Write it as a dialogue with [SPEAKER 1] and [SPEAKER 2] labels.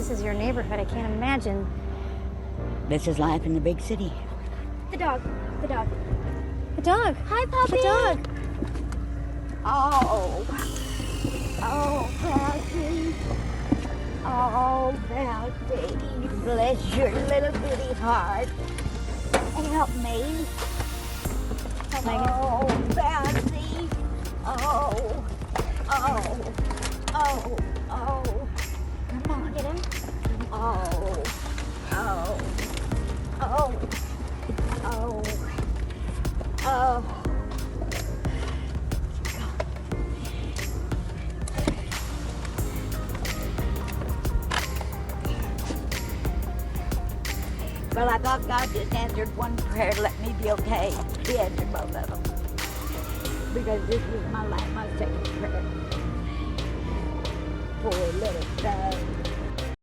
[SPEAKER 1] this is your neighborhood. I can't imagine.
[SPEAKER 2] This is life in the big city.
[SPEAKER 3] The dog. The dog.
[SPEAKER 1] The dog.
[SPEAKER 3] Hi, puppy.
[SPEAKER 1] The dog.
[SPEAKER 3] Oh. Oh, Patsy. Oh, Patsy. Bless your little bitty heart. Help me. Oh, Patsy. Oh. Oh. Oh. Oh. Come on. Get him. Oh. Oh. Oh. Oh. Oh. Well, I thought God just answered one prayer to let me be okay. He answered both of them. Because this was my second prayer. Poor little thing.